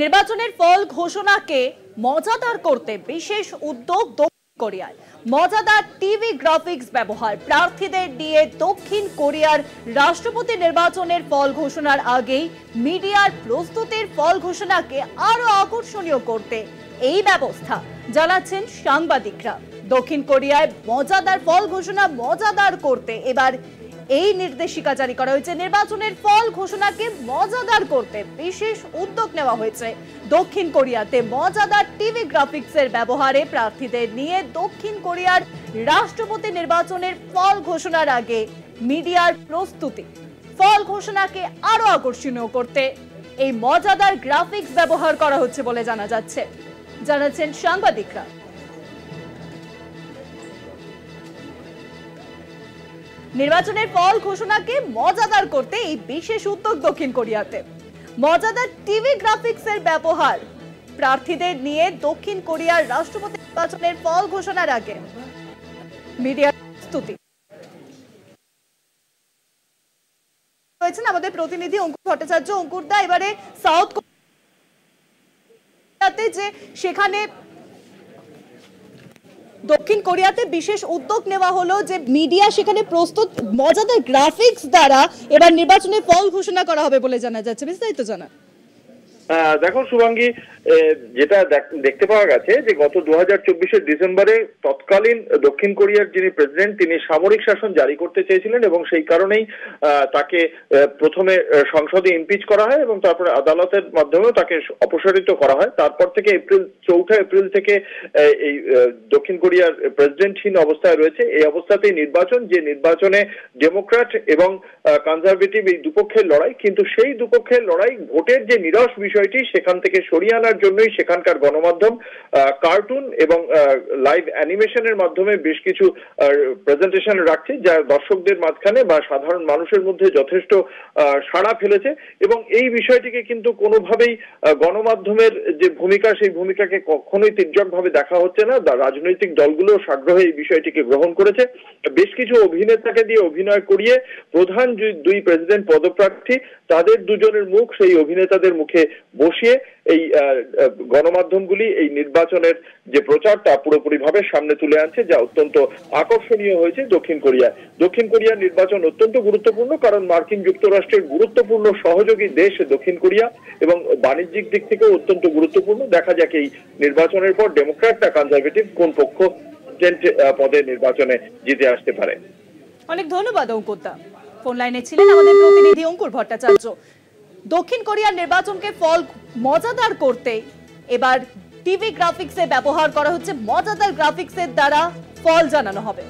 নির্বাচনের ফল ঘোষণাকে মজাদার করতে বিশেষ উদ্যোগ দক্ষিণ কোরিয়ায়। মজাদার টিভি গ্রাফিক্স ব্যবহার, প্রার্থীদের নিয়ে দক্ষিণ কোরিয়ার রাষ্ট্রপতি নির্বাচনের ফল ঘোষণার আগেই মিডিয়ার প্রস্তুতির ফল ঘোষণাকে আরো আকর্ষণীয় করতে এই ব্যবস্থা, জানাচ্ছেন সাংবাদিকরা। দক্ষিণ কোরিয়ায় মজাদার ফল ঘোষণা মজাদার করতে এবার এই নির্দেশিকা জারি করা হয়েছে। নির্বাচনের ফল ঘোষণাকে মজাদার করতে বিশেষ উদ্যোগ নেওয়া হয়েছে দক্ষিণ কোরিয়াতে। মজাদার টিভি গ্রাফিক্সের ব্যবহারে প্রার্থীদের নিয়ে দক্ষিণ কোরিয়ার রাষ্ট্রপতি নির্বাচনের ফল ঘোষণার আগে মিডিয়ার প্রস্তুতি, ফল ঘোষণাকে আরো আকর্ষণীয় করতে এই মজাদার গ্রাফিক্স ব্যবহার করা হচ্ছে বলে জানা যাচ্ছে, জানাচ্ছেন সাংবাদিকরা। নির্বাচনের ফল ঘোষণাকে মজাদার করতে এই বিশেষ উদ্যোগ দক্ষিণ কোরিয়াতে। মজাদার টিভি গ্রাফিক্সের ব্যবহার, প্রার্থীদের নিয়ে দক্ষিণ কোরিয়ার রাষ্ট্রপতি নির্বাচনের ফল ঘোষণার আগে মিডিয়ার প্রস্তুতি। রয়েছেন আমাদের প্রতিনিধি অঙ্কুর ভট্টাচার্য। অঙ্কুর দা, এবারে সাউথ কোরিয়াতে যে সেখানে দক্ষিণ কোরিয়াতে বিশেষ উদ্যোগ নেওয়া হলো যে মিডিয়া সেখানে প্রস্তুত মজাদার গ্রাফিক্স দ্বারা এবার নির্বাচনের ফল ঘোষণা করা হবে বলে জানা যাচ্ছে, বিস্তারিত জানা। দেখো শুভাঙ্গী, যেটা দেখতে পাওয়া গেছে যে গত 2024-এর ডিসেম্বরে তৎকালীন দক্ষিণ কোরিয়ার যিনি প্রেসিডেন্ট তিনি সামরিক শাসন জারি করতে চেয়েছিলেন এবং সেই কারণেই তাকে প্রথমে সংসদে ইমপিচ করা হয় এবং তারপরে আদালতের মাধ্যমেও তাকে অপসারিত করা হয়। তারপর থেকে 4 এপ্রিল থেকে এই দক্ষিণ কোরিয়ার প্রেসিডেন্টহীন অবস্থায় রয়েছে। এই অবস্থাতেই নির্বাচন, যে নির্বাচনে ডেমোক্র্যাট এবং কনজারভেটিভ এই দুপক্ষের লড়াই, কিন্তু সেই দুপক্ষের লড়াই ভোটের যে নিরস বিষয়টি সেখান থেকে সরিয়ে আনার জন্যই সেখানকার গণমাধ্যম কার্টুন এবং লাইভ অ্যানিমেশনের মাধ্যমে বেশ কিছু প্রেজেন্টেশন রাখছে, যা দর্শকদের মাঝখানে বা সাধারণ মানুষের মধ্যে যথেষ্ট সাড়া ফেলেছে। এবং এই বিষয়টিকে কিন্তু কোনোভাবেই গণমাধ্যমের যে ভূমিকা, সেই ভূমিকাকে কখনোই তির্যকভাবে দেখা হচ্ছে না। রাজনৈতিক দলগুলো সাগ্রহে এই বিষয়টিকে গ্রহণ করেছে। বেশ কিছু অভিনেতাকে দিয়ে অভিনয় করিয়ে প্রধান দুই প্রেসিডেন্ট পদপ্রার্থী তাদের দুজনের মুখ সেই অভিনেতাদের মুখে বসিয়ে এই গণমাধ্যমগুলি এই নির্বাচনের যে প্রচার তা পুরোপুরিভাবে সামনে তুলে আনছে, যা অত্যন্ত আকর্ষণীয় হয়েছে দক্ষিণ কোরিয়ায়। দক্ষিণ কোরিয়ার নির্বাচন অত্যন্ত গুরুত্বপূর্ণ, কারণ মার্কিন যুক্তরাষ্ট্রের গুরুত্বপূর্ণ সহযোগী দেশ দক্ষিণ কোরিয়া এবং বাণিজ্যিক দিক থেকেও অত্যন্ত গুরুত্বপূর্ণ। দেখা যাক এই নির্বাচনের পর ডেমোক্র্যাট না কনজারভেটিভ কোন পক্ষ পদে নির্বাচনে জিতে আসতে পারে। অনেক ধন্যবাদ অঙ্কুর দা। ফোন লাইনে ছিলেন আমাদের প্রতিনিধি অঙ্কুর ভট্টাচার্য। দক্ষিণ কোরিয়ার নির্বাচনকে ফল মজাদার করতে এবার টিভি গ্রাফিক্সে ব্যবহার করা হচ্ছে। মজাদার গ্রাফিক্সের দ্বারা ফল জানানো হবে।